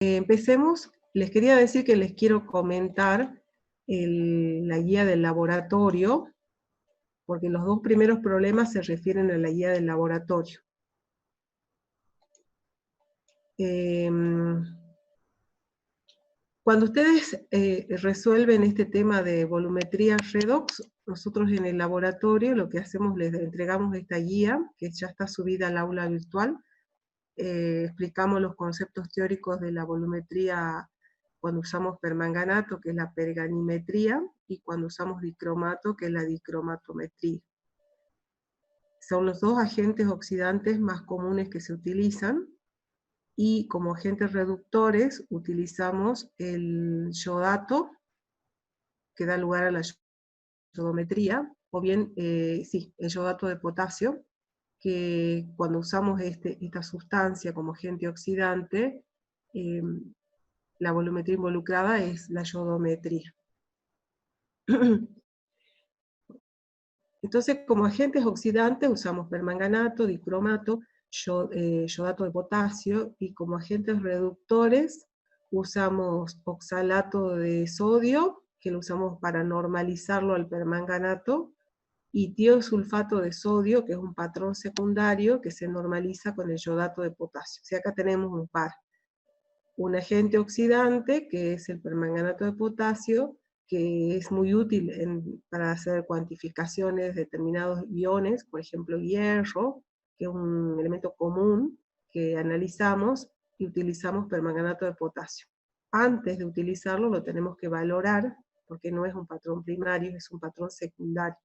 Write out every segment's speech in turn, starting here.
Empecemos. Les quería decir que les quiero comentar la guía del laboratorio, porque los dos primeros problemas se refieren a la guía del laboratorio. Cuando ustedes resuelven este tema de volumetría redox, nosotros en el laboratorio lo que hacemos, les entregamos esta guía, que ya está subida al aula virtual. Explicamos los conceptos teóricos de la volumetría cuando usamos permanganato, que es la perganimetría, y cuando usamos dicromato, que es la dicromatometría. Son los dos agentes oxidantes más comunes que se utilizan, y como agentes reductores utilizamos el yodato, que da lugar a la yodometría, o bien, el yodato de potasio, que cuando usamos esta sustancia como agente oxidante, la volumetría involucrada es la yodometría. Entonces, como agentes oxidantes usamos permanganato, dicromato, yodato de potasio, y como agentes reductores usamos oxalato de sodio, que lo usamos para normalizarlo al permanganato, y tiosulfato de sodio, que es un patrón secundario que se normaliza con el yodato de potasio. O sea, acá tenemos un par. Un agente oxidante, que es el permanganato de potasio, que es muy útil para hacer cuantificaciones de determinados iones, por ejemplo hierro, que es un elemento común que analizamos, y utilizamos permanganato de potasio. Antes de utilizarlo lo tenemos que valorar, porque no es un patrón primario, es un patrón secundario.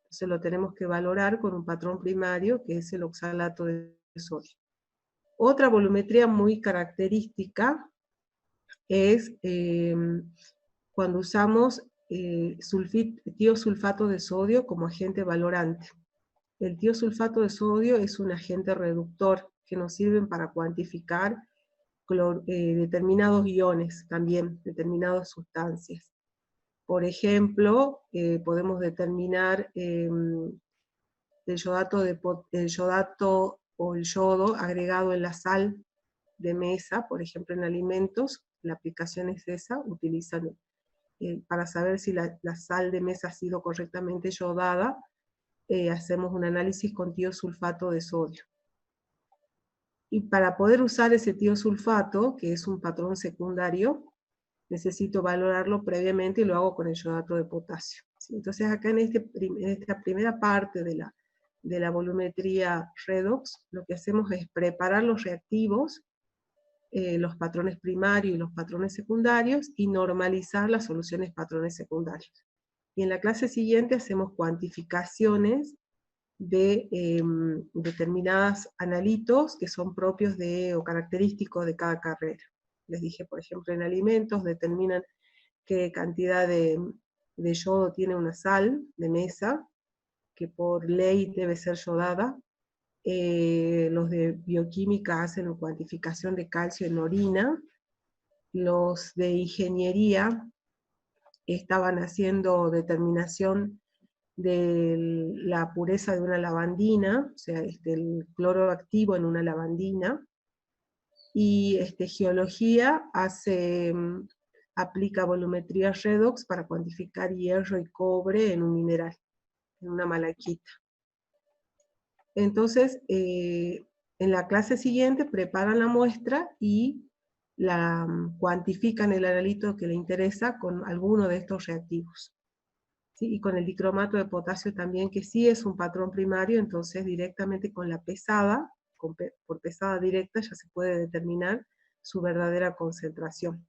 Entonces lo tenemos que valorar con un patrón primario, que es el oxalato de sodio. Otra volumetría muy característica es cuando usamos tiosulfato de sodio como agente valorante. El tiosulfato de sodio es un agente reductor que nos sirve para cuantificar determinados iones, también determinadas sustancias. Por ejemplo, podemos determinar el yodato o el yodo agregado en la sal de mesa, por ejemplo en alimentos. La aplicación es esa, utilizan para saber si la sal de mesa ha sido correctamente yodada, hacemos un análisis con tiosulfato de sodio. Y para poder usar ese tiosulfato, que es un patrón secundario, necesito valorarlo previamente, y lo hago con el yodato de potasio. ¿Sí? Entonces acá en esta primera parte de la volumetría redox, lo que hacemos es preparar los reactivos, los patrones primarios y los patrones secundarios, y normalizar las soluciones patrones secundarios. Y en la clase siguiente hacemos cuantificaciones de determinados analitos que son propios o característicos de cada carrera. Les dije, por ejemplo, en alimentos determinan qué cantidad de yodo tiene una sal de mesa, que por ley debe ser yodada. Los de bioquímica hacen cuantificación de calcio en orina. Los de ingeniería estaban haciendo determinación de la pureza de una lavandina, o sea, el cloro activo en una lavandina. Y geología aplica volumetría redox para cuantificar hierro y cobre en un mineral, en una malaquita. Entonces, en la clase siguiente preparan la muestra y la cuantifican el analito que le interesa con alguno de estos reactivos. ¿Sí? Y con el dicromato de potasio también, que sí es un patrón primario, entonces directamente con la pesada, por pesada directa, ya se puede determinar su verdadera concentración.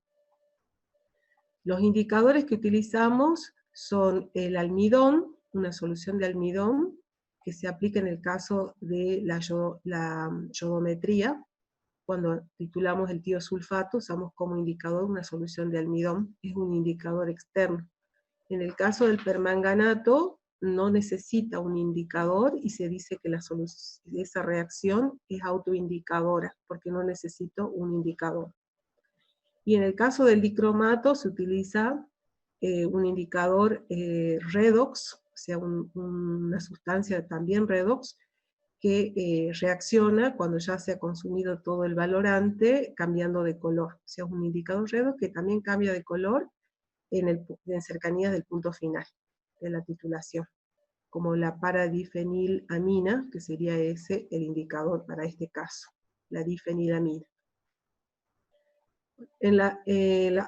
Los indicadores que utilizamos son el almidón, una solución de almidón, que se aplica en el caso de la yodometría. Cuando titulamos el tiosulfato, usamos como indicador una solución de almidón, es un indicador externo. En el caso del permanganato, no necesita un indicador, y se dice que esa reacción es autoindicadora, porque no necesito un indicador. Y en el caso del dicromato se utiliza un indicador redox, o sea, una sustancia también redox, que reacciona cuando ya se ha consumido todo el valorante, cambiando de color. O sea, es un indicador redox que también cambia de color en cercanías del punto final de la titulación, como la paradifenilamina, que sería ese el indicador para este caso, la difenilamina.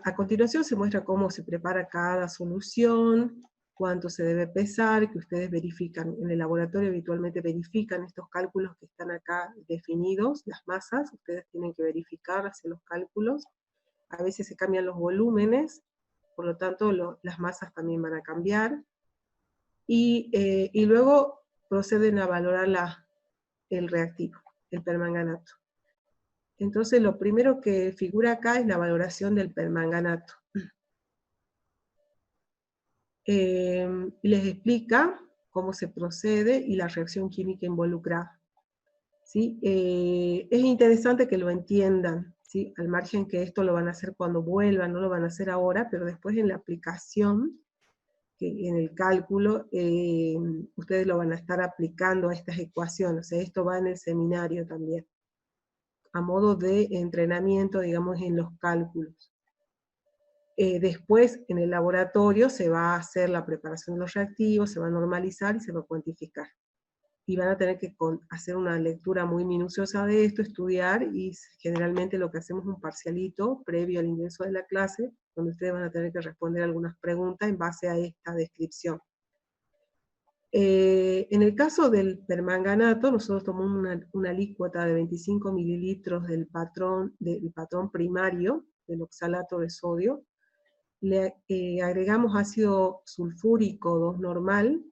A continuación se muestra cómo se prepara cada solución, cuánto se debe pesar, que ustedes verifican en el laboratorio, habitualmente verifican estos cálculos que están acá definidos, las masas, ustedes tienen que verificar, hacer los cálculos. A veces se cambian los volúmenes, por lo tanto las masas también van a cambiar. Y luego proceden a valorar el reactivo, el permanganato. Entonces lo primero que figura acá es la valoración del permanganato. Les explica cómo se procede y la reacción química involucrada. ¿Sí? Es interesante que lo entiendan, ¿sí? Al margen que esto lo van a hacer cuando vuelvan, no lo van a hacer ahora, pero después en la aplicación, que en el cálculo, ustedes lo van a estar aplicando a estas ecuaciones. O sea, esto va en el seminario también, a modo de entrenamiento, digamos, en los cálculos. Después, en el laboratorio, se va a hacer la preparación de los reactivos, se va a normalizar y se va a cuantificar. Y van a tener que hacer una lectura muy minuciosa de esto, estudiar, y generalmente lo que hacemos es un parcialito previo al ingreso de la clase, donde ustedes van a tener que responder algunas preguntas en base a esta descripción. En el caso del permanganato, nosotros tomamos una alícuota de 25 mililitros del patrón primario, del oxalato de sodio, le agregamos ácido sulfúrico 2 normal,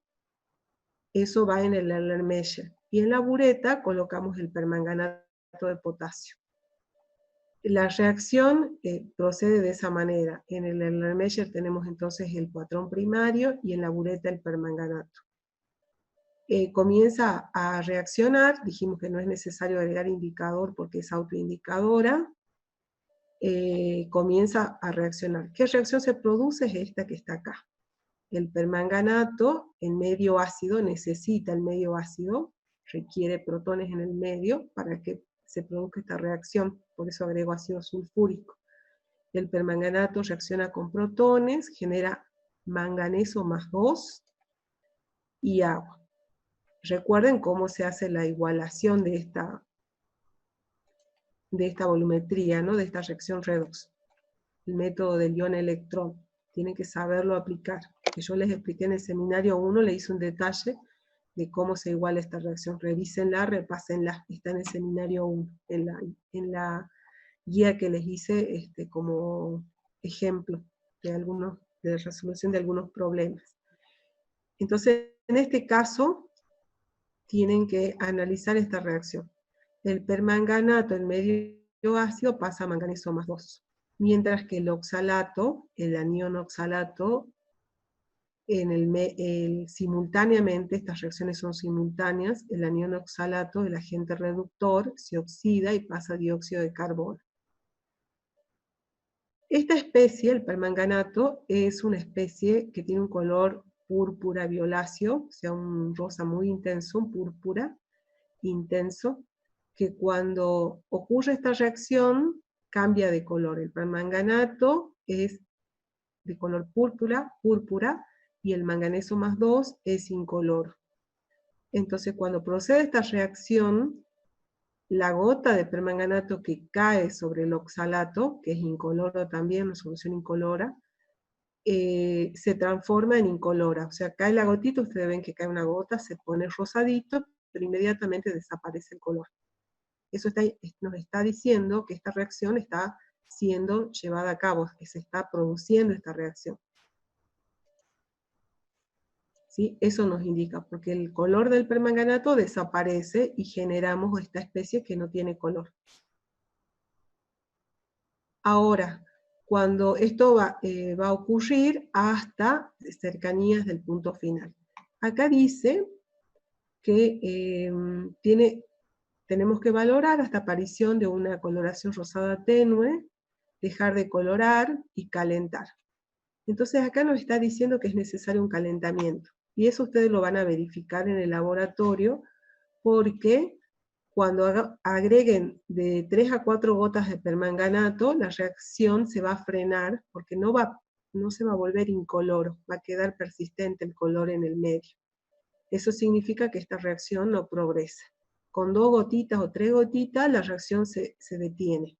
eso va en el Erlenmeyer, y en la bureta colocamos el permanganato de potasio. La reacción procede de esa manera. En el Erlenmeyer tenemos entonces el patrón primario y en la bureta el permanganato. Comienza a reaccionar, dijimos que no es necesario agregar indicador porque es autoindicadora, comienza a reaccionar. ¿Qué reacción se produce? Es esta que está acá. El permanganato, en medio ácido, necesita el medio ácido, requiere protones en el medio para que se produzca esta reacción, por eso agrego ácido sulfúrico. El permanganato reacciona con protones, genera manganeso más 2 y agua. Recuerden cómo se hace la igualación de esta volumetría, ¿no? De esta reacción redox. El método del ion-electrón. Tienen que saberlo aplicar. Que yo les expliqué en el seminario 1, le hice un detalle de cómo se iguala esta reacción. Revísenla, repásenla. Está en el seminario 1, en la guía que les hice como ejemplo de resolución de algunos problemas. Entonces, en este caso, tienen que analizar esta reacción. El permanganato en medio ácido pasa a manganeso más 2, mientras que el oxalato, el anión oxalato, simultáneamente, estas reacciones son simultáneas, el anión oxalato, el agente reductor, se oxida y pasa a dióxido de carbono. Esta especie, el permanganato, es una especie que tiene un color púrpura violáceo, o sea, un rosa muy intenso, un púrpura intenso, que cuando ocurre esta reacción cambia de color. El permanganato es de color púrpura, y el manganeso más 2 es incoloro. Entonces cuando procede esta reacción, la gota de permanganato que cae sobre el oxalato, que es incoloro también, una solución incolora, se transforma en incolora. O sea, cae la gotita, ustedes ven que cae una gota, se pone rosadito, pero inmediatamente desaparece el color. Eso nos está diciendo que esta reacción está siendo llevada a cabo, que se está produciendo esta reacción. ¿Sí? Eso nos indica, porque el color del permanganato desaparece y generamos esta especie que no tiene color. Ahora, cuando esto va a ocurrir hasta cercanías del punto final. Acá dice que tenemos que valorar hasta aparición de una coloración rosada tenue, dejar de colorar y calentar. Entonces acá nos está diciendo que es necesario un calentamiento. Y eso ustedes lo van a verificar en el laboratorio, porque cuando agreguen de 3 a 4 gotas de permanganato, la reacción se va a frenar, porque no se va a volver incoloro, va a quedar persistente el color en el medio. Eso significa que esta reacción no progresa. Con 2 gotitas o 3 gotitas, la reacción se detiene.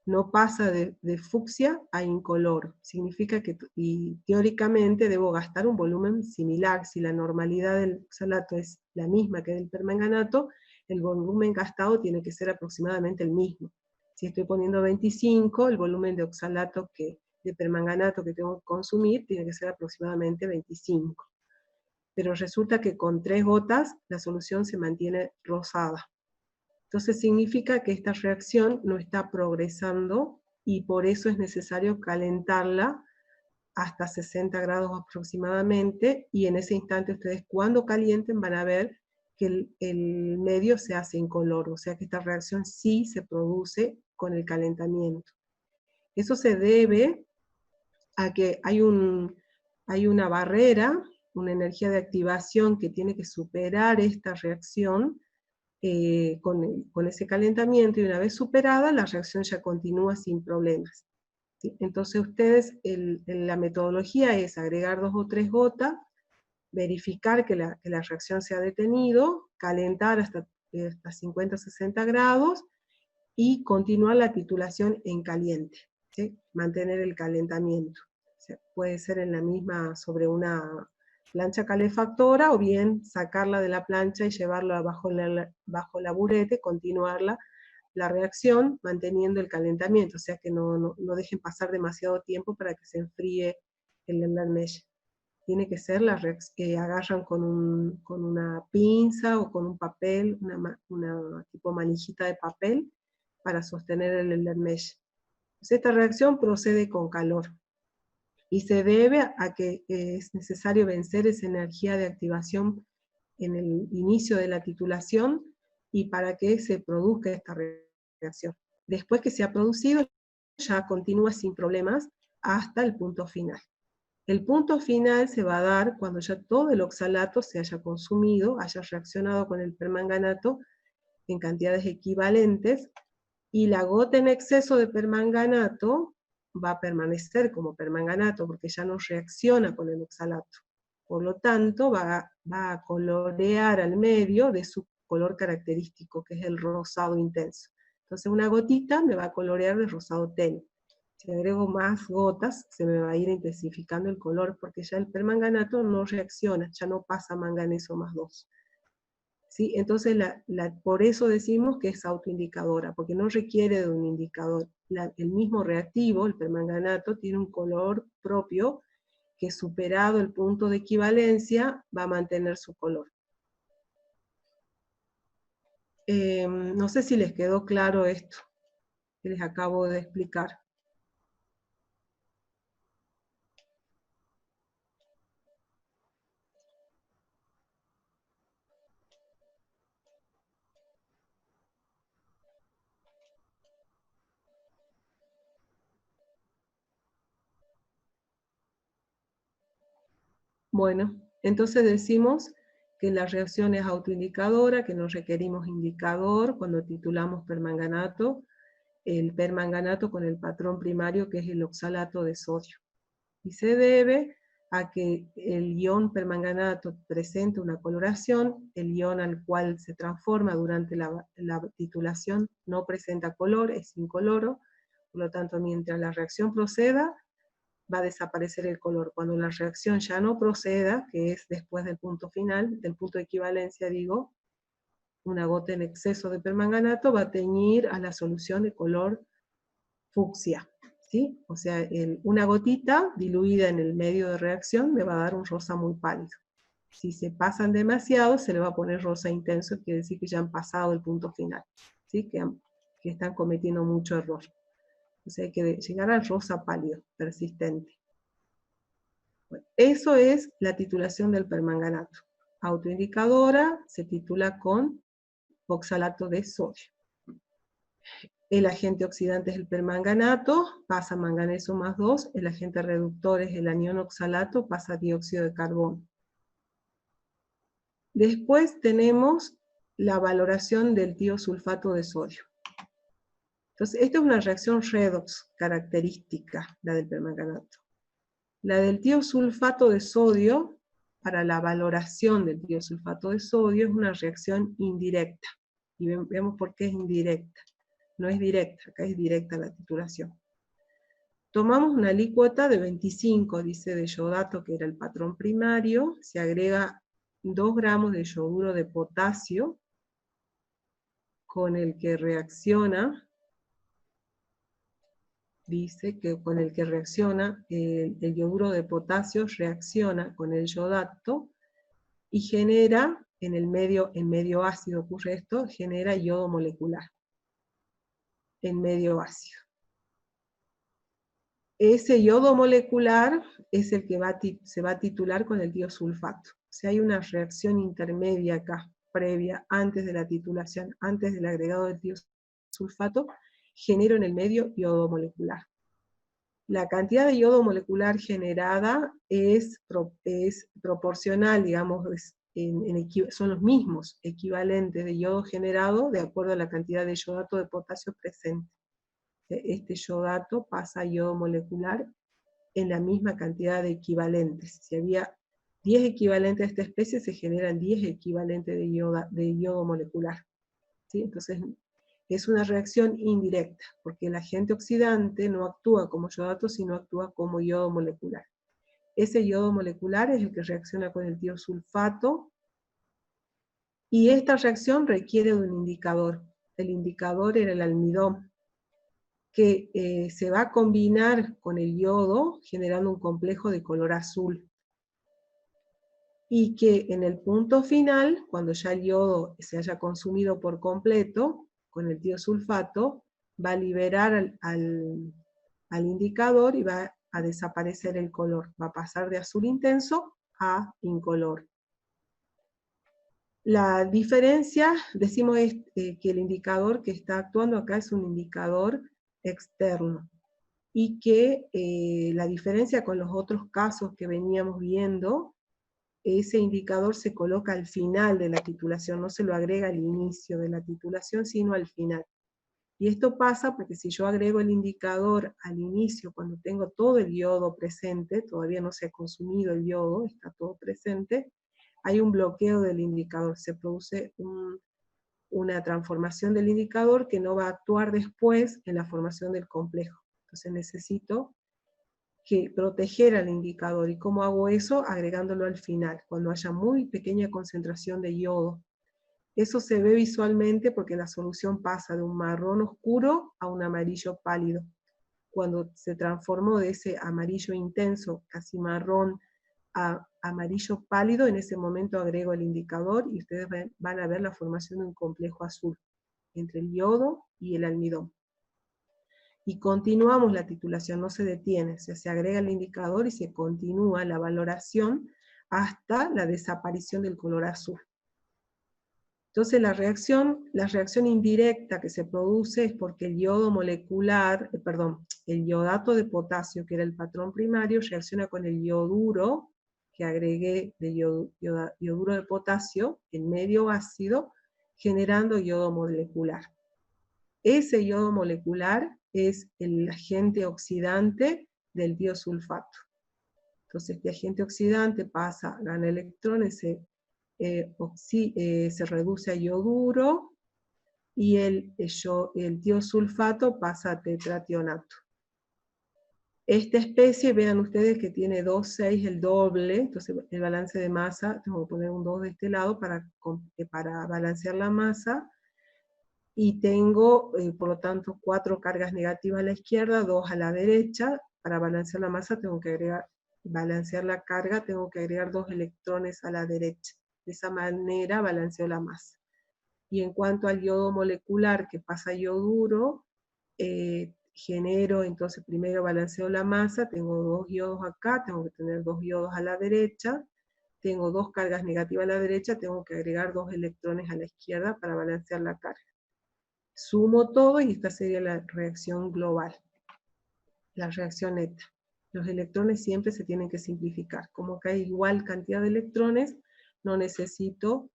No pasa de fucsia a incoloro. Significa que, y teóricamente, debo gastar un volumen similar. Si la normalidad del oxalato es la misma que del permanganato, el volumen gastado tiene que ser aproximadamente el mismo. Si estoy poniendo 25, el volumen de oxalato de permanganato que tengo que consumir tiene que ser aproximadamente 25. Pero resulta que con 3 gotas la solución se mantiene rosada. Entonces significa que esta reacción no está progresando y por eso es necesario calentarla hasta 60 grados aproximadamente, y en ese instante ustedes cuando calienten van a ver que el medio se hace incoloro, o sea que esta reacción sí se produce con el calentamiento. Eso se debe a que hay una barrera, una energía de activación que tiene que superar esta reacción con ese calentamiento, y una vez superada, la reacción ya continúa sin problemas. ¿Sí? Entonces ustedes, la metodología es agregar 2 o 3 gotas, verificar que la reacción se ha detenido, calentar hasta 50 o 60 grados, y continuar la titulación en caliente, ¿sí? Mantener el calentamiento. O sea, puede ser en la misma, sobre una plancha calefactora, o bien sacarla de la plancha y llevarla bajo la burete, continuar la reacción manteniendo el calentamiento, o sea que no dejen pasar demasiado tiempo para que se enfríe el mesh. Tiene que ser la reacción que agarran con una pinza o con un papel, una tipo manijita de papel, para sostener el mesh. Entonces esta reacción procede con calor, y se debe a que es necesario vencer esa energía de activación en el inicio de la titulación, y para que se produzca esta reacción. Después que se ha producido, ya continúa sin problemas hasta el punto final. El punto final se va a dar cuando ya todo el oxalato se haya consumido, haya reaccionado con el permanganato en cantidades equivalentes, y la gota en exceso de permanganato va a permanecer como permanganato porque ya no reacciona con el oxalato. Por lo tanto, va a colorear al medio de su color característico, que es el rosado intenso. Entonces una gotita me va a colorear de rosado tenue. Si agrego más gotas, se me va a ir intensificando el color, porque ya el permanganato no reacciona, ya no pasa manganeso más 2. ¿Sí? Entonces, por eso decimos que es autoindicadora, porque no requiere de un indicador. El mismo reactivo, el permanganato, tiene un color propio que, superado el punto de equivalencia, va a mantener su color. No sé si les quedó claro esto que les acabo de explicar. Bueno, entonces decimos que la reacción es autoindicadora, que no requerimos indicador cuando titulamos permanganato, el permanganato con el patrón primario, que es el oxalato de sodio. Y se debe a que el ion permanganato presenta una coloración, el ion al cual se transforma durante la titulación no presenta color, es incoloro, por lo tanto mientras la reacción proceda, va a desaparecer el color. Cuando la reacción ya no proceda, que es después del punto final, del punto de equivalencia digo, una gota en exceso de permanganato va a teñir a la solución de color fucsia, ¿sí? O sea, una gotita diluida en el medio de reacción me va a dar un rosa muy pálido. Si se pasan demasiado, se le va a poner rosa intenso, quiere decir que ya han pasado el punto final, ¿sí? Que están cometiendo mucho error. O sea, hay que llegar al rosa pálido, persistente. Bueno, eso es la titulación del permanganato. Autoindicadora, se titula con oxalato de sodio. El agente oxidante es el permanganato, pasa manganeso más 2, el agente reductor es el anión oxalato, pasa dióxido de carbono. Después tenemos la valoración del tiosulfato de sodio. Entonces, esta es una reacción redox característica, la del permanganato. La del tiosulfato de sodio, para la valoración del tiosulfato de sodio, es una reacción indirecta. Y vemos por qué es indirecta. No es directa, acá es directa la titulación. Tomamos una alícuota de 25, dice, de iodato, que era el patrón primario, se agrega 2 gramos de yoduro de potasio, con el que reacciona, dice que con el que reacciona, el yoduro de potasio reacciona con el yodato, y genera, en medio ácido ocurre esto, genera yodo molecular, en medio ácido. Ese yodo molecular es el que se va a titular con el tiosulfato. O sea, hay una reacción intermedia acá, previa, antes de la titulación, antes del agregado del tiosulfato, genero en el medio yodo molecular. La cantidad de yodo molecular generada es proporcional, digamos, son los mismos equivalentes de yodo generado de acuerdo a la cantidad de yodato de potasio presente. Este yodato pasa a yodo molecular en la misma cantidad de equivalentes. Si había 10 equivalentes de esta especie, se generan 10 equivalentes de yodo molecular. ¿Sí? Entonces, es una reacción indirecta, porque el agente oxidante no actúa como yodato, sino actúa como yodo molecular. Ese yodo molecular es el que reacciona con el tiosulfato, y esta reacción requiere de un indicador. El indicador era el almidón, que se va a combinar con el yodo generando un complejo de color azul. Y que en el punto final, cuando ya el yodo se haya consumido por completo, con el tiosulfato, va a liberar al indicador y va a desaparecer el color. Va a pasar de azul intenso a incolor. La diferencia, decimos que el indicador que está actuando acá es un indicador externo, y que la diferencia con los otros casos que veníamos viendo, ese indicador se coloca al final de la titulación, no se lo agrega al inicio de la titulación, sino al final. Y esto pasa porque si yo agrego el indicador al inicio, cuando tengo todo el yodo presente, todavía no se ha consumido el yodo, está todo presente, hay un bloqueo del indicador, se produce una transformación del indicador que no va a actuar después en la formación del complejo. Entonces necesito proteger al indicador. ¿Y cómo hago eso? Agregándolo al final, cuando haya muy pequeña concentración de yodo. Eso se ve visualmente porque la solución pasa de un marrón oscuro a un amarillo pálido. Cuando se transformó de ese amarillo intenso, casi marrón, a amarillo pálido, en ese momento agrego el indicador y ustedes van a ver la formación de un complejo azul entre el yodo y el almidón. Y continuamos la titulación, no se detiene, o sea, se agrega el indicador y se continúa la valoración hasta la desaparición del color azul. Entonces la reacción indirecta que se produce es porque el yodo molecular, el yodato de potasio, que era el patrón primario, reacciona con el yoduro que agregué de yoduro de potasio en medio ácido, generando yodo molecular. Ese yodo molecular es el agente oxidante del tiosulfato. Entonces este agente oxidante gana electrones, se reduce a yoduro, y el tiosulfato pasa a tetrationato. Esta especie, vean ustedes que tiene 2,6, el doble, entonces el balance de masa, tengo que poner un 2 de este lado para balancear la masa, y tengo, por lo tanto, 4 cargas negativas a la izquierda, 2 a la derecha. Para balancear la masa balancear la carga, tengo que agregar 2 electrones a la derecha. De esa manera balanceo la masa. Y en cuanto al yodo molecular que pasa a yoduro, genero, entonces primero balanceo la masa, tengo 2 yodos acá, tengo que tener 2 yodos a la derecha, tengo 2 cargas negativas a la derecha, tengo que agregar 2 electrones a la izquierda para balancear la carga. Sumo todo y esta sería la reacción global, la reacción neta. Los electrones siempre se tienen que simplificar. Como acá hay igual cantidad de electrones, no necesito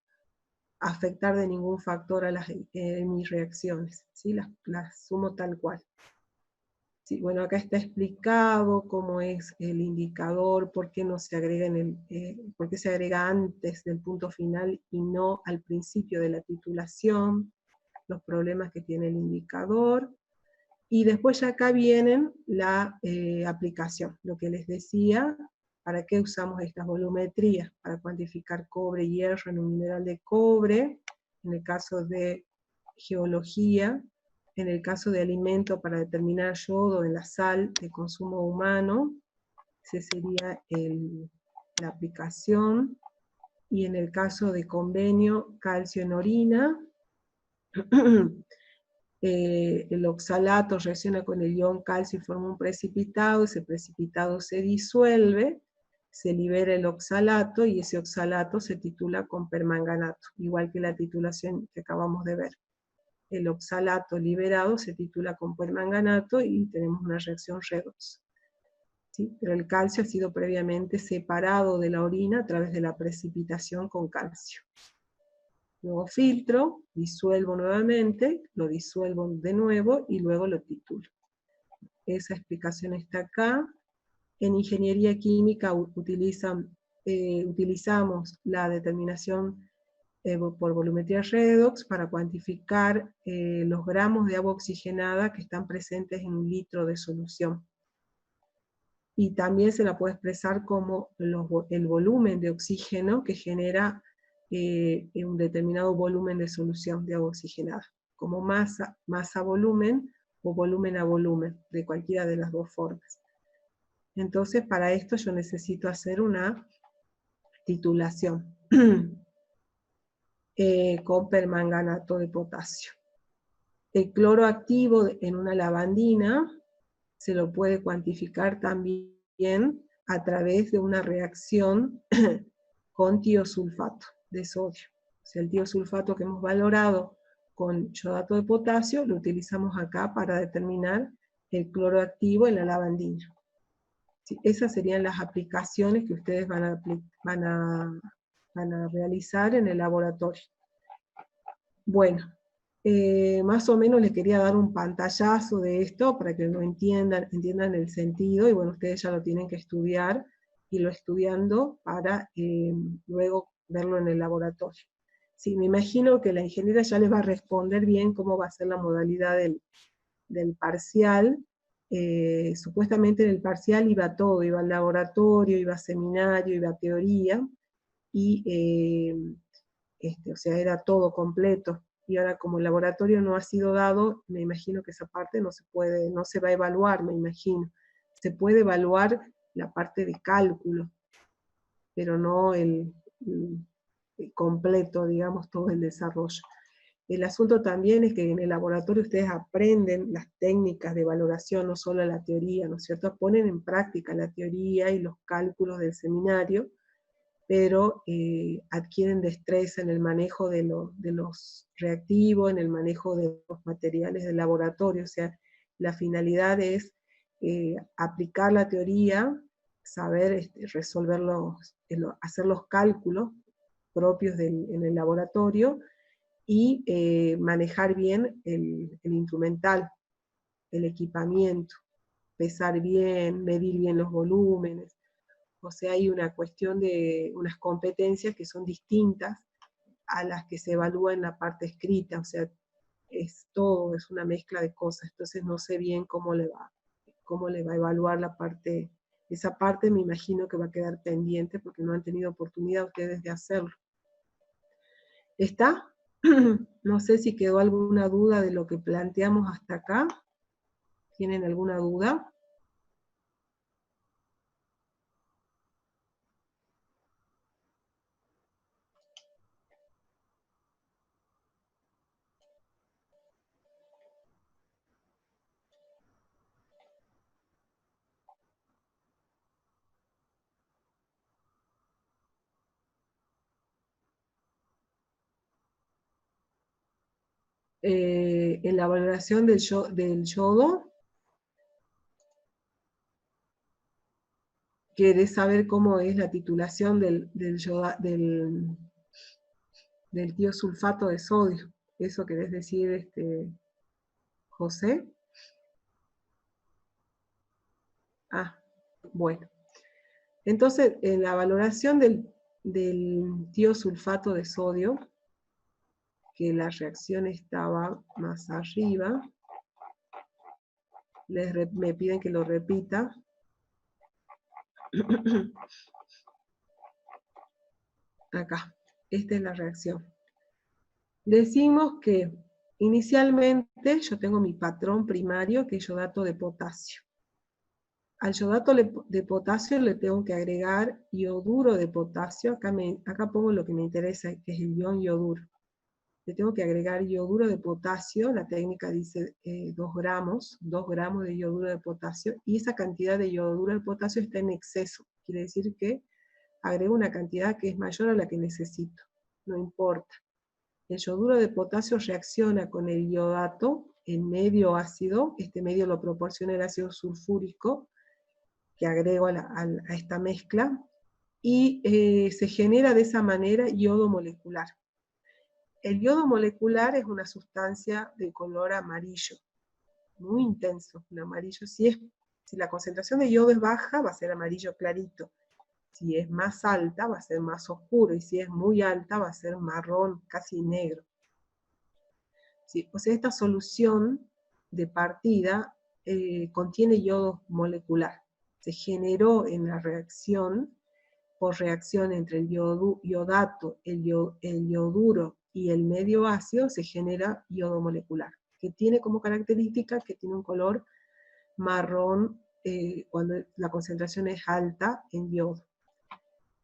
afectar de ningún factor a mis reacciones, ¿sí? Las sumo tal cual. Sí, bueno, acá está explicado cómo es el indicador, por qué no se agrega por qué se agrega antes del punto final y no al principio de la titulación, los problemas que tiene el indicador. Y después ya acá vienen la aplicación, lo que les decía, para qué usamos estas volumetrías, para cuantificar cobre y hierro en un mineral de cobre, en el caso de geología, en el caso de alimento para determinar yodo en la sal de consumo humano, esa sería la aplicación, y en el caso de convenio, calcio en orina, el oxalato reacciona con el ion calcio y forma un precipitado, ese precipitado se disuelve, se libera el oxalato y ese oxalato se titula con permanganato, igual que la titulación que acabamos de ver. El oxalato liberado se titula con permanganato y tenemos una reacción redox. ¿Sí? Pero el calcio ha sido previamente separado de la orina a través de la precipitación con calcio. Luego filtro, disuelvo nuevamente, lo disuelvo de nuevo y luego lo titulo. Esa explicación está acá. En ingeniería química utilizamos la determinación por volumetría redox para cuantificar los gramos de agua oxigenada que están presentes en un litro de solución. Y también se la puede expresar como el volumen de oxígeno que genera un determinado volumen de solución de agua oxigenada, como masa a volumen o volumen a volumen, de cualquiera de las dos formas. Entonces, para esto yo necesito hacer una titulación con permanganato de potasio. El cloro activo en una lavandina se lo puede cuantificar también a través de una reacción con tiosulfato de sodio. O sea, el tiosulfato que hemos valorado con yodato de potasio lo utilizamos acá para determinar el cloro activo en la lavandina. ¿Sí? Esas serían las aplicaciones que ustedes van a realizar en el laboratorio. Bueno, más o menos les quería dar un pantallazo de esto para que lo entiendan el sentido, y bueno, ustedes ya lo tienen que estudiar, y lo estudiando para luego verlo en el laboratorio. Sí, me imagino que la ingeniera ya les va a responder bien cómo va a ser la modalidad del parcial. Supuestamente en el parcial iba todo, iba al laboratorio, iba a seminario, iba a teoría, y o sea, era todo completo. Y ahora como el laboratorio no ha sido dado, me imagino que esa parte no se va a evaluar, me imagino. Se puede evaluar la parte de cálculo, pero no el completo, digamos, todo el desarrollo. El asunto también es que en el laboratorio ustedes aprenden las técnicas de valoración, no solo la teoría, ¿no es cierto? Ponen en práctica la teoría y los cálculos del seminario, pero adquieren destreza en el manejo de los reactivos, en el manejo de los materiales del laboratorio. O sea, la finalidad es aplicar la teoría, saber resolver hacer los cálculos propios en el laboratorio, y manejar bien el instrumental, el equipamiento, pesar bien, medir bien los volúmenes. O sea, hay una cuestión de unas competencias que son distintas a las que se evalúa en la parte escrita. O sea, es todo, es una mezcla de cosas. Entonces no sé bien cómo le va a evaluar la parte. Esa parte me imagino que va a quedar pendiente porque no han tenido oportunidad ustedes de hacerlo. ¿Está? No sé si quedó alguna duda de lo que planteamos hasta acá. ¿Tienen alguna duda? En la valoración del yodo, ¿querés saber cómo es la titulación del del tiosulfato de sodio. ¿Eso querés decir, José? Ah, bueno. Entonces, en la valoración del tiosulfato de sodio, que la reacción estaba más arriba, me piden que lo repita. Acá, esta es la reacción. Decimos que inicialmente yo tengo mi patrón primario, que es yodato de potasio. Al yodato de potasio le tengo que agregar ioduro de potasio. Acá pongo lo que me interesa, que es el ion yoduro. Le tengo que agregar ioduro de potasio. La técnica dice 2 gramos de ioduro de potasio. Y esa cantidad de ioduro de potasio está en exceso. Quiere decir que agrego una cantidad que es mayor a la que necesito. No importa. El yoduro de potasio reacciona con el iodato en medio ácido. Este medio lo proporciona el ácido sulfúrico que agrego a esta mezcla, y se genera de esa manera yodo molecular. El yodo molecular es una sustancia de color amarillo, muy intenso, un amarillo. Si la concentración de yodo es baja, va a ser amarillo clarito. Si es más alta, va a ser más oscuro, y si es muy alta, va a ser marrón, casi negro. ¿Sí? O sea, esta solución de partida contiene yodo molecular. Se generó en la reacción, por reacción entre el yodato, el yoduro y el medio ácido, se genera yodo molecular, que tiene como característica que tiene un color marrón cuando la concentración es alta en yodo.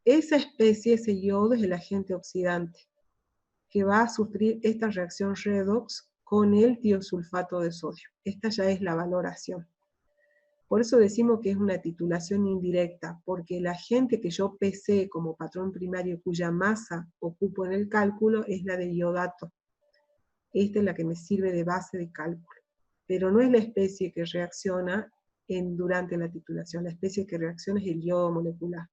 Esa especie, ese yodo, es el agente oxidante que va a sufrir esta reacción redox con el tiosulfato de sodio. Esta ya es la valoración. Por eso decimos que es una titulación indirecta, porque el agente que yo pesé como patrón primario, cuya masa ocupo en el cálculo, es la de iodato. Esta es la que me sirve de base de cálculo. Pero no es la especie que reacciona durante la titulación. La especie que reacciona es el yodo molecular.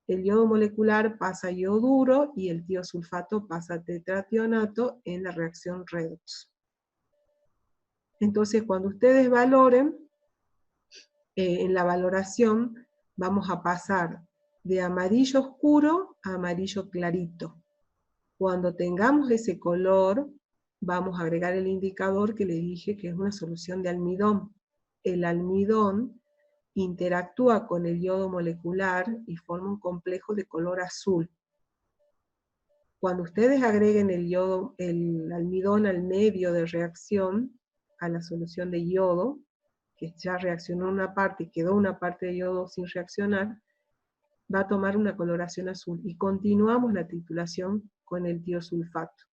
El yodo molecular pasa a ioduro y el tiosulfato pasa a tetrationato en la reacción redox. Entonces, cuando ustedes valoren, en la valoración vamos a pasar de amarillo oscuro a amarillo clarito. Cuando tengamos ese color, vamos a agregar el indicador que le dije que es una solución de almidón. El almidón interactúa con el yodo molecular y forma un complejo de color azul. Cuando ustedes agreguen el almidón al medio de reacción, a la solución de yodo, que ya reaccionó una parte y quedó una parte de yodo sin reaccionar, va a tomar una coloración azul. Y continuamos la titulación con el tiosulfato.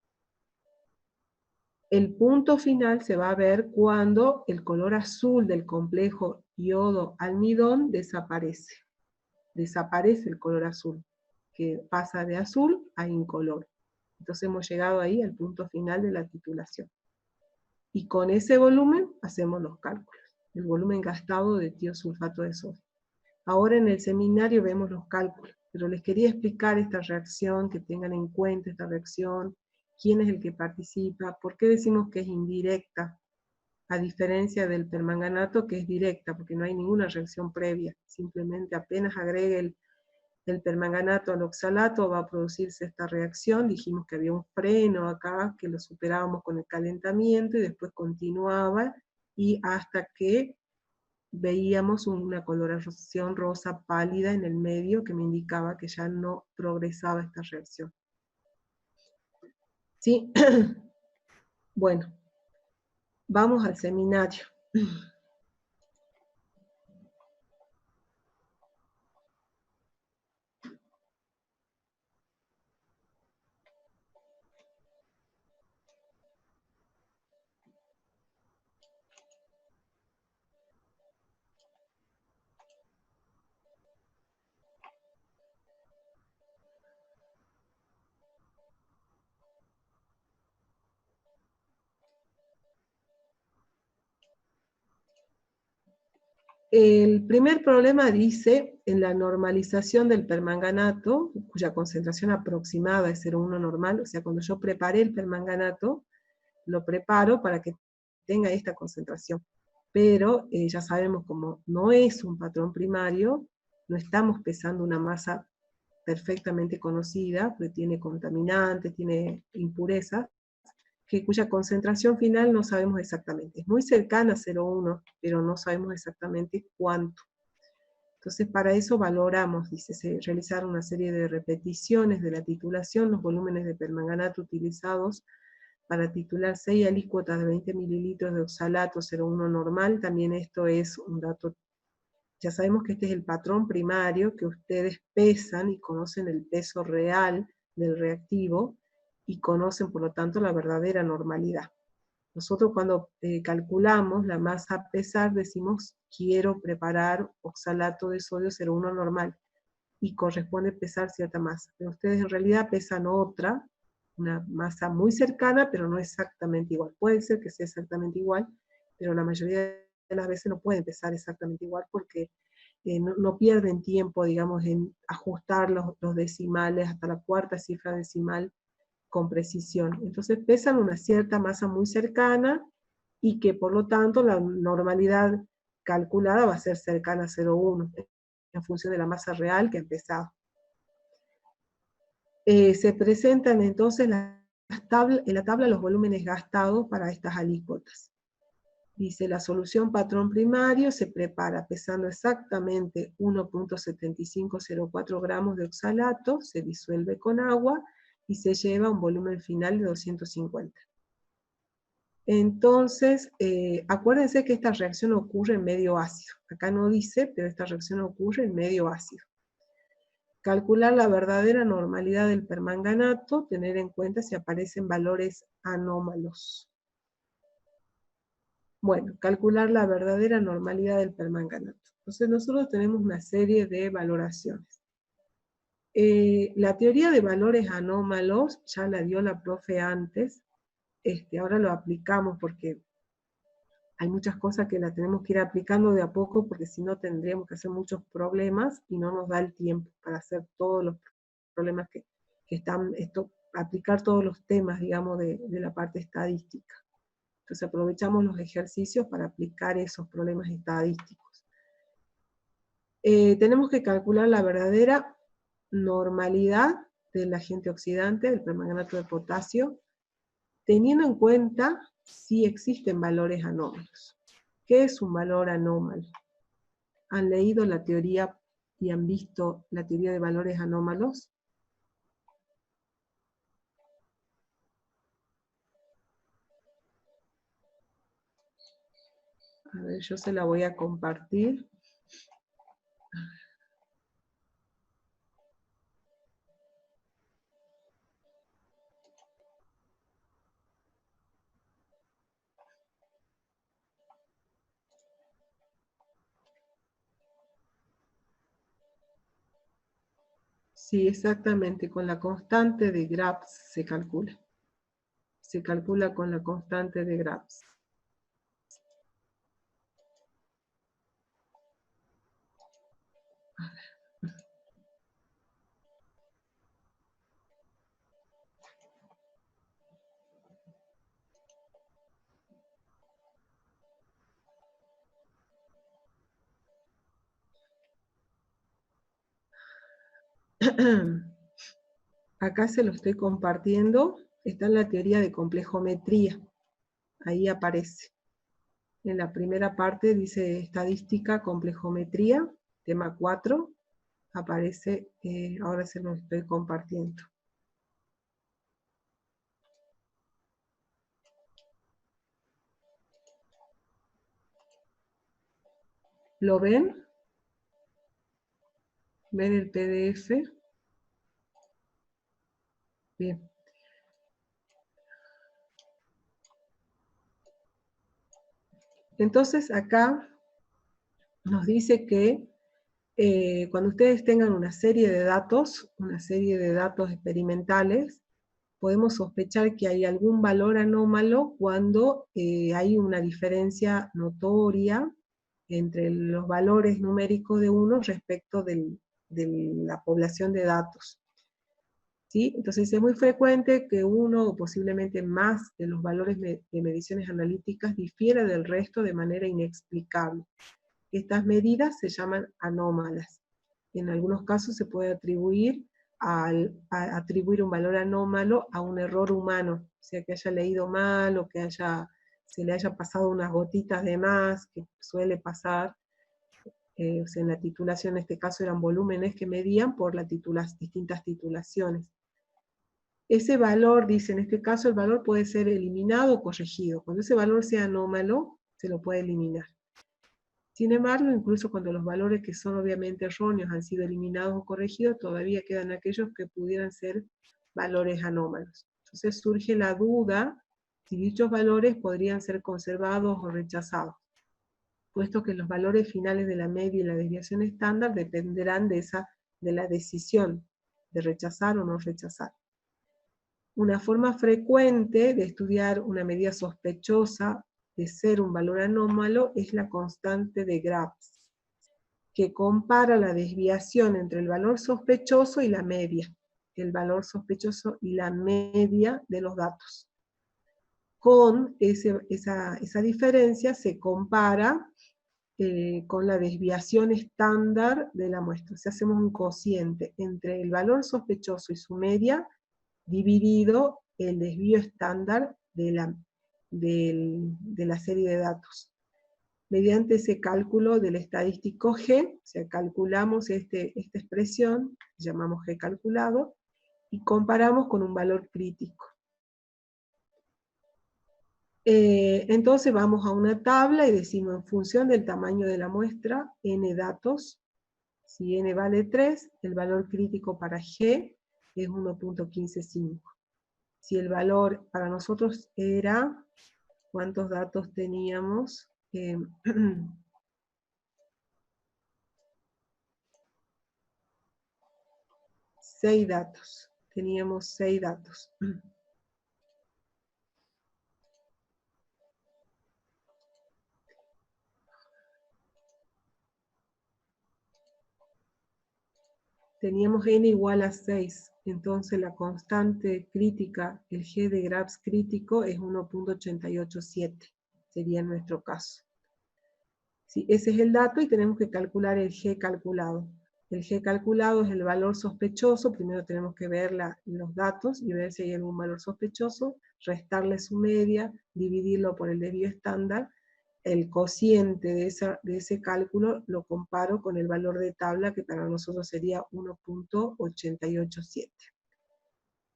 El punto final se va a ver cuando el color azul del complejo yodo-almidón desaparece. Desaparece el color azul, que pasa de azul a incoloro. Entonces hemos llegado ahí al punto final de la titulación. Y con ese volumen hacemos los cálculos. El volumen gastado de tiosulfato de sodio. Ahora en el seminario vemos los cálculos, pero les quería explicar esta reacción, que tengan en cuenta esta reacción, quién es el que participa, por qué decimos que es indirecta, a diferencia del permanganato que es directa, porque no hay ninguna reacción previa, simplemente apenas agregue el permanganato al oxalato va a producirse esta reacción. Dijimos que había un freno acá, que lo superábamos con el calentamiento, y después continuaba, y hasta que veíamos una coloración rosa pálida en el medio que me indicaba que ya no progresaba esta reacción. ¿Sí? Bueno, vamos al seminario. El primer problema dice, en la normalización del permanganato, cuya concentración aproximada es 0,1 normal, o sea, cuando yo preparé el permanganato, lo preparo para que tenga esta concentración. Pero ya sabemos, como no es un patrón primario, no estamos pesando una masa perfectamente conocida, porque tiene contaminantes, tiene impurezas, cuya concentración final no sabemos exactamente. Es muy cercana a 0,1, pero no sabemos exactamente cuánto. Entonces, para eso valoramos, dice, se realizaron una serie de repeticiones de la titulación, los volúmenes de permanganato utilizados para titular 6 alícuotas de 20 mililitros de oxalato 0,1 normal. También esto es un dato, ya sabemos que este es el patrón primario, que ustedes pesan y conocen el peso real del reactivo, y conocen, por lo tanto, la verdadera normalidad. Nosotros cuando calculamos la masa a pesar, decimos, quiero preparar oxalato de sodio 0,1 normal, y corresponde pesar cierta masa. Pero ustedes en realidad pesan otra, una masa muy cercana, pero no exactamente igual. Puede ser que sea exactamente igual, pero la mayoría de las veces no pueden pesar exactamente igual, porque no pierden tiempo, digamos, en ajustar los decimales hasta la cuarta cifra decimal con precisión. Entonces pesan una cierta masa muy cercana, y que por lo tanto la normalidad calculada va a ser cercana a 0,1, en función de la masa real que han pesado. Se presentan entonces en la tabla los volúmenes gastados para estas alícuotas. Dice, la solución patrón primario se prepara pesando exactamente 1.7504 gramos de oxalato, se disuelve con agua y se lleva a un volumen final de 250. Entonces, acuérdense que esta reacción ocurre en medio ácido. Acá no dice, pero esta reacción ocurre en medio ácido. Calcular la verdadera normalidad del permanganato, tener en cuenta si aparecen valores anómalos. Bueno, calcular la verdadera normalidad del permanganato. Entonces nosotros tenemos una serie de valoraciones. La teoría de valores anómalos ya la dio la profe antes. Ahora lo aplicamos porque hay muchas cosas que la tenemos que ir aplicando de a poco, porque si no tendríamos que hacer muchos problemas y no nos da el tiempo para hacer todos los problemas que están, aplicar todos los temas, digamos, de la parte estadística. Entonces aprovechamos los ejercicios para aplicar esos problemas estadísticos. Tenemos que calcular la verdadera normalidad del agente oxidante, del permanganato de potasio, teniendo en cuenta si existen valores anómalos. ¿Qué es un valor anómalo? ¿Han leído la teoría y han visto la teoría de valores anómalos? A ver, yo se la voy a compartir. Sí, exactamente, con la constante de Grabs se calcula. Se calcula con la constante de Grabs. Acá se lo estoy compartiendo. Está en la teoría de complejometría. Ahí aparece. En la primera parte dice estadística, complejometría, tema 4. Aparece, ahora se lo estoy compartiendo. ¿Lo ven? ¿Ven el PDF? Bien. Entonces acá nos dice que cuando ustedes tengan una serie de datos experimentales, podemos sospechar que hay algún valor anómalo cuando hay una diferencia notoria entre los valores numéricos de uno respecto de la población de datos. ¿Sí? Entonces es muy frecuente que uno, o posiblemente más, de los valores de mediciones analíticas difiera del resto de manera inexplicable. Estas medidas se llaman anómalas. En algunos casos se puede atribuir un valor anómalo a un error humano, o sea, que haya leído mal o que se le haya pasado unas gotitas de más, que suele pasar. O sea, en la titulación, en este caso, eran volúmenes que medían por las distintas titulaciones. Ese valor, dice, en este caso, el valor puede ser eliminado o corregido. Cuando ese valor sea anómalo, se lo puede eliminar. Sin embargo, incluso cuando los valores que son obviamente erróneos han sido eliminados o corregidos, todavía quedan aquellos que pudieran ser valores anómalos. Entonces surge la duda si dichos valores podrían ser conservados o rechazados, puesto que los valores finales de la media y la desviación estándar dependerán de la decisión de rechazar o no rechazar. Una forma frecuente de estudiar una medida sospechosa de ser un valor anómalo es la constante de Grabs, que compara la desviación entre el valor sospechoso y la media, el valor sospechoso y la media de los datos. Con esa diferencia se compara con la desviación estándar de la muestra. O sea, hacemos un cociente entre el valor sospechoso y su media, dividido el desvío estándar de la serie de datos. Mediante ese cálculo del estadístico G, o sea, calculamos esta expresión, llamamos G calculado, y comparamos con un valor crítico. Entonces vamos a una tabla y decimos, en función del tamaño de la muestra, n datos, si n vale 3, el valor crítico para G es 1.155. Si el valor para nosotros era, ¿cuántos datos teníamos? 6 datos. Teníamos 6 datos. Teníamos n igual a 6. Entonces la constante crítica, el G de Grabs crítico, es 1.887. Sería en nuestro caso. Sí, ese es el dato y tenemos que calcular el G calculado. El G calculado es el valor sospechoso. Primero tenemos que ver los datos y ver si hay algún valor sospechoso, restarle su media, dividirlo por el desvío estándar. El cociente de ese cálculo lo comparo con el valor de tabla, que para nosotros sería 1.887.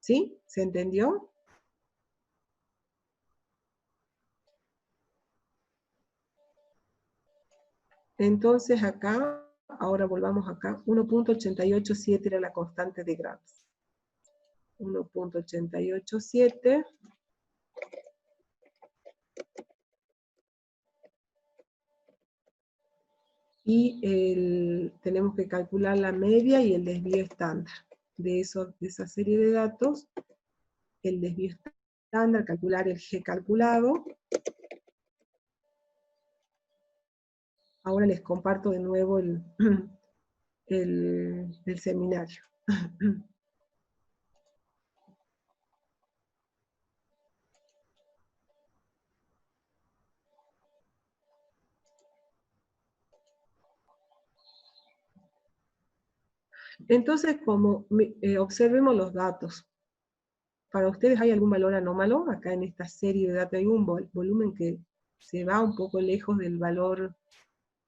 ¿Sí? ¿Se entendió? Entonces acá, ahora volvamos acá, 1.887 era la constante de Grabs. 1.887. Y tenemos que calcular la media y el desvío estándar de esa serie de datos. El desvío estándar, calcular el G calculado. Ahora les comparto de nuevo el seminario. Entonces, observemos los datos. ¿Para ustedes hay algún valor anómalo acá en esta serie de datos? ¿Hay un volumen que se va un poco lejos del valor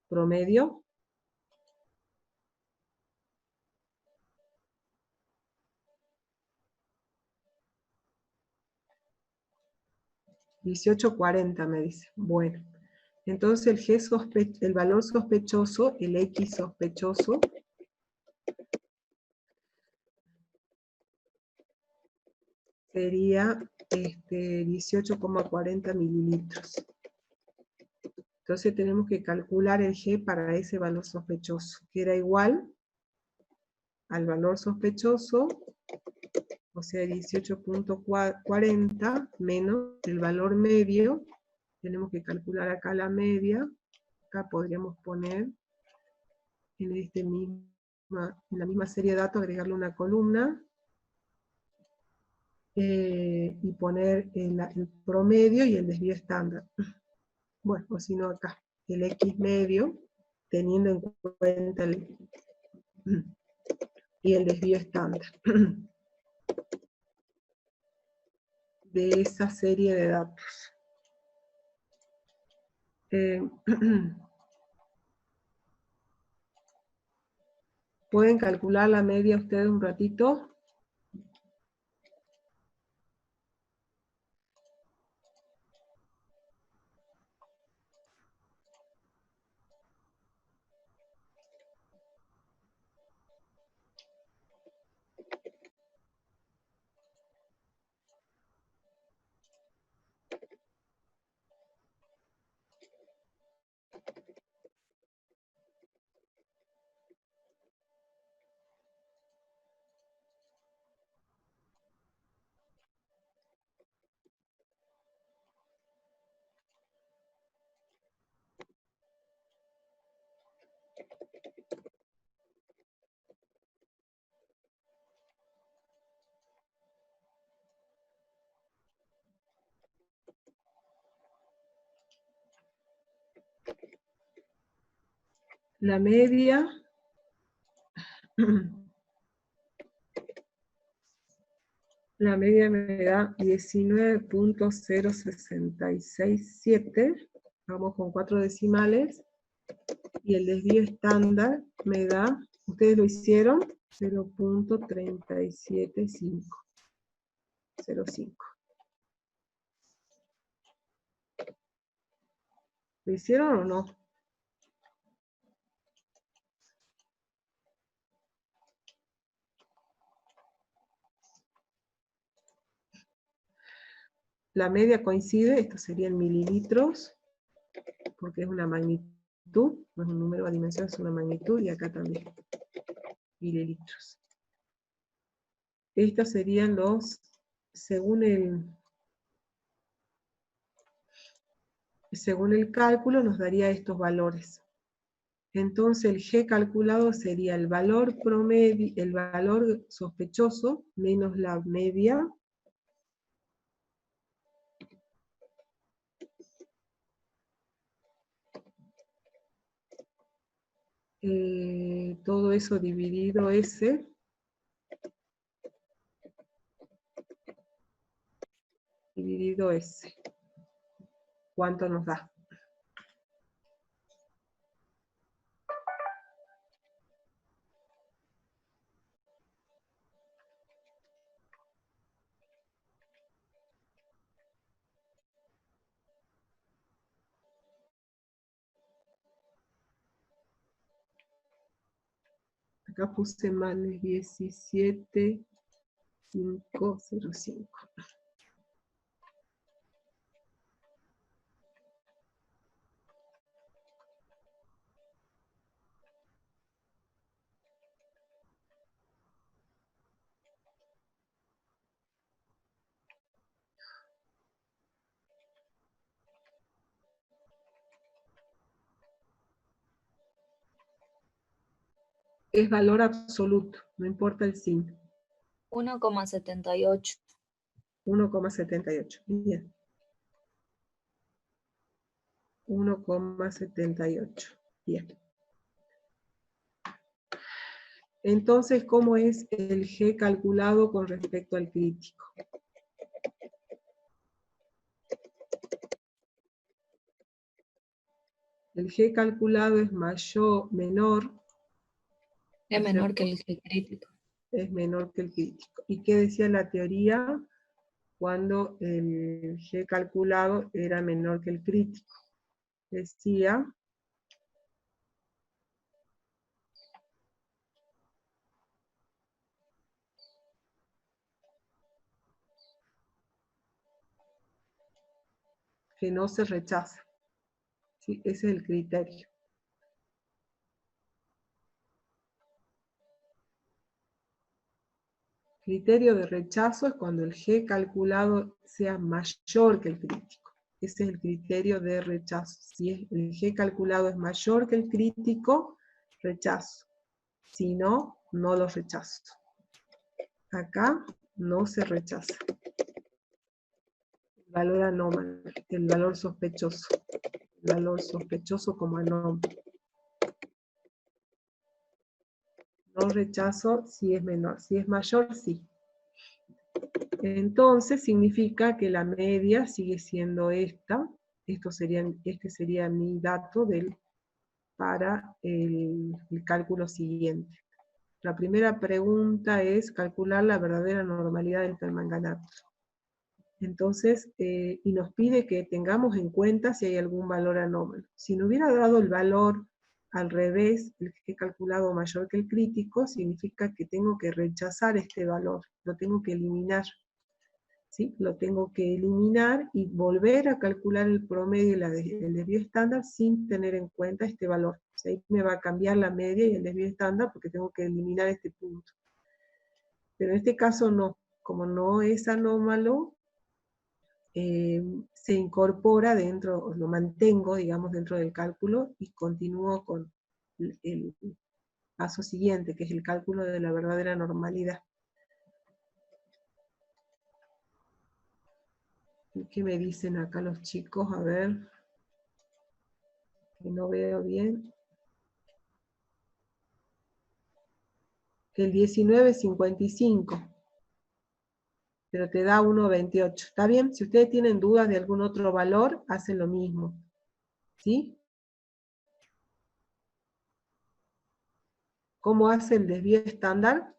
promedio? $18.40 me dice. Bueno, entonces el valor sospechoso, el X sospechoso, sería 18,40 mililitros. Entonces tenemos que calcular el G para ese valor sospechoso, que era igual al valor sospechoso, o sea 18.40 menos el valor medio. Tenemos que calcular acá la media, Acá podríamos poner en la misma serie de datos, agregarle una columna y poner el promedio y el desvío estándar. Bueno, o si no acá, el X medio, teniendo en cuenta y el desvío estándar de esa serie de datos. ¿Pueden calcular la media ustedes un ratito? La media la media me da 19.0667, vamos con 4 decimales, y el desvío estándar me da, ustedes lo hicieron, 0.37505. ¿Lo hicieron o no? La media coincide, esto sería en mililitros, porque es una magnitud, no es un número a dimensión, es una magnitud, y acá también, mililitros. Estos serían los, según el cálculo, nos daría estos valores. Entonces el G calculado sería el valor promedio, el valor sospechoso, menos la media, todo eso dividido S, dividido S. ¿Cuánto nos da? Acá puse más 17.505. Es valor absoluto, no importa el signo. 1,78. 1,78. Bien. 1,78. Bien. Entonces, ¿cómo es el G calculado con respecto al crítico? El G calculado es menor. Es menor que el G crítico. Es menor que el crítico. ¿Y qué decía la teoría cuando el G calculado era menor que el crítico? Decía que no se rechaza. ¿Sí? Ese es el criterio. Criterio de rechazo es cuando el G calculado sea mayor que el crítico. Ese es el criterio de rechazo. Si el G calculado es mayor que el crítico, rechazo. Si no, no lo rechazo. Acá no se rechaza. El valor anómalo, el valor sospechoso. El valor sospechoso como anómalo. No rechazo si es menor. Si es mayor, sí. Entonces significa que la media sigue siendo esta. Este sería mi dato para el cálculo siguiente. La primera pregunta es calcular la verdadera normalidad del permanganato. Entonces, y nos pide que tengamos en cuenta si hay algún valor anómalo. Si no hubiera dado el valor al revés, el que he calculado mayor que el crítico, significa que tengo que rechazar este valor, lo tengo que eliminar. ¿Sí? Lo tengo que eliminar y volver a calcular el promedio y el desvío estándar sin tener en cuenta este valor. O sea, ahí me va a cambiar la media y el desvío estándar porque tengo que eliminar este punto. Pero en este caso no, como no es anómalo, se incorpora dentro, lo mantengo, digamos, dentro del cálculo y continúo con el paso siguiente, que es el cálculo de la verdadera normalidad. ¿Qué me dicen acá los chicos? A ver, que no veo bien. El 19.55, pero te da 1.28. ¿Está bien? Si ustedes tienen dudas de algún otro valor, hacen lo mismo. ¿Sí? ¿Cómo hace el desvío estándar?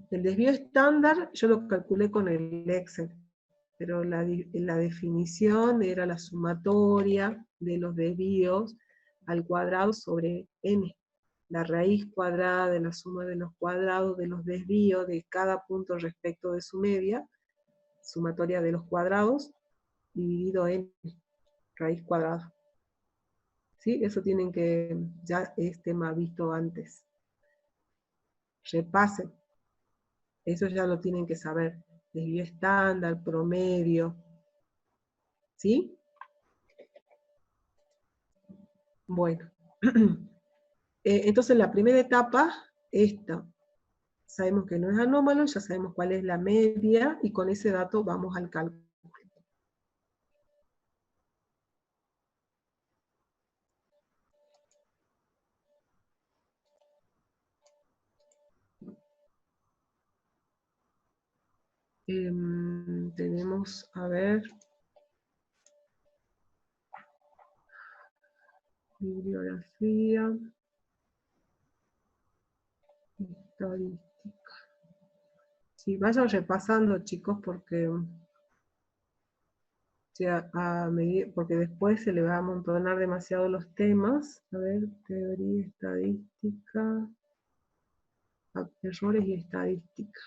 El desvío estándar yo lo calculé con el Excel, pero la definición era la sumatoria de los desvíos al cuadrado sobre n. La raíz cuadrada de la suma de los cuadrados de los desvíos de cada punto respecto de su media, sumatoria de los cuadrados, dividido en raíz cuadrada. ¿Sí? Eso tienen que, ya es tema visto antes. Repasen. Eso ya lo tienen que saber. Desvío estándar, promedio. ¿Sí? Bueno. Entonces la primera etapa, esta. Sabemos que no es anómalo, ya sabemos cuál es la media, y con ese dato vamos al cálculo. Tenemos, a ver, bibliografía, estadística. Sí, vayan repasando, chicos, porque, porque después se le va a amontonar demasiado los temas. A ver, teoría, estadística, errores y estadística.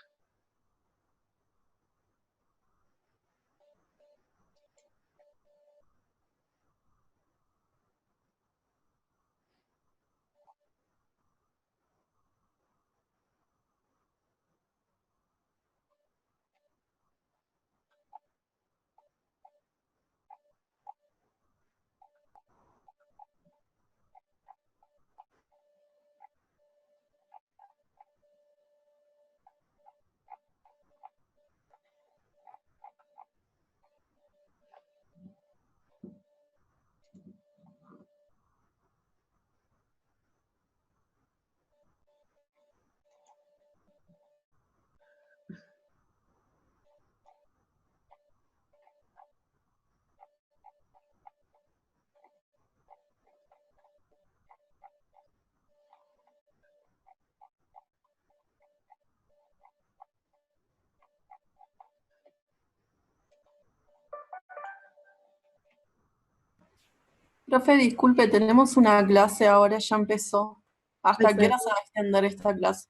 Profe, disculpe, tenemos una clase ahora, ya empezó. ¿Hasta qué hora se va a extender esta clase?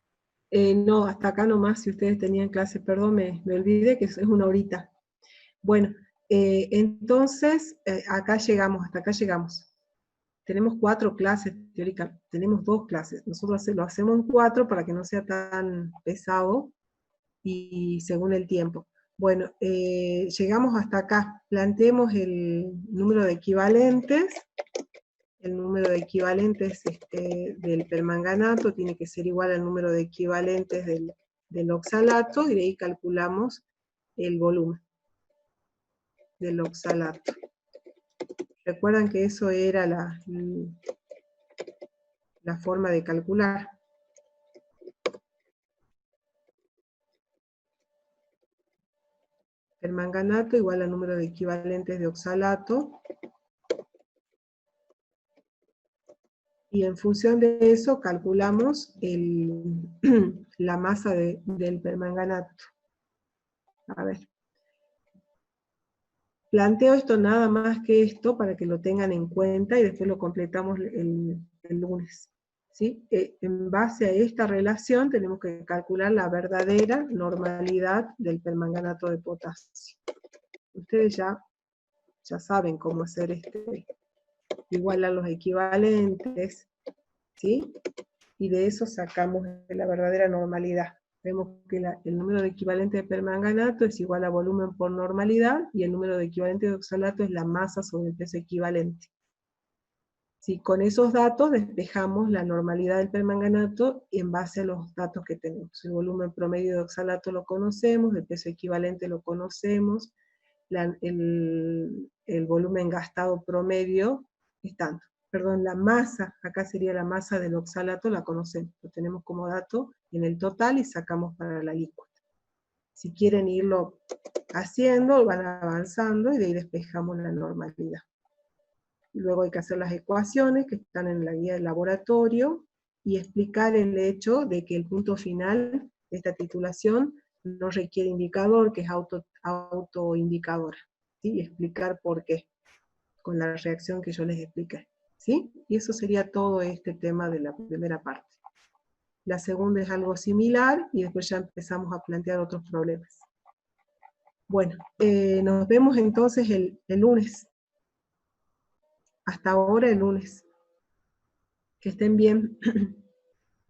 No, hasta acá nomás, si ustedes tenían clase, perdón, me olvidé que es una horita. Bueno, entonces, acá llegamos, hasta acá llegamos. Tenemos 4 clases teóricas, tenemos 2 clases. Nosotros lo hacemos en 4 para que no sea tan pesado y según el tiempo. Bueno, llegamos hasta acá. Planteemos el número de equivalentes. El número de equivalentes del permanganato tiene que ser igual al número de equivalentes del oxalato, y de ahí calculamos el volumen del oxalato. Recuerdan que eso era la forma de calcular. Permanganato igual al número de equivalentes de oxalato. Y en función de eso calculamos la masa del permanganato. A ver. Planteo esto nada más que esto para que lo tengan en cuenta y después lo completamos el lunes. ¿Sí? En base a esta relación tenemos que calcular la verdadera normalidad del permanganato de potasio. Ustedes ya saben cómo hacer igualar los equivalentes, ¿sí? Y de eso sacamos la verdadera normalidad. Vemos que el número de equivalentes de permanganato es igual a volumen por normalidad, y el número de equivalentes de oxalato es la masa sobre el peso equivalente. Si con esos datos despejamos la normalidad del permanganato en base a los datos que tenemos. El volumen promedio de oxalato lo conocemos, el peso equivalente lo conocemos, el volumen gastado promedio es tanto. Perdón, la masa, acá sería la masa del oxalato, la conocemos, lo tenemos como dato en el total y sacamos para la alícuota. Si quieren irlo haciendo, van avanzando y de ahí despejamos la normalidad. Y luego hay que hacer las ecuaciones que están en la guía del laboratorio y explicar el hecho de que el punto final de esta titulación no requiere indicador, que es autoindicadora, ¿sí? Y explicar por qué, con la reacción que yo les expliqué, ¿sí? Y eso sería todo este tema de la primera parte. La segunda es algo similar, y después ya empezamos a plantear otros problemas. Bueno, nos vemos entonces el lunes. Hasta ahora el lunes. Que estén bien.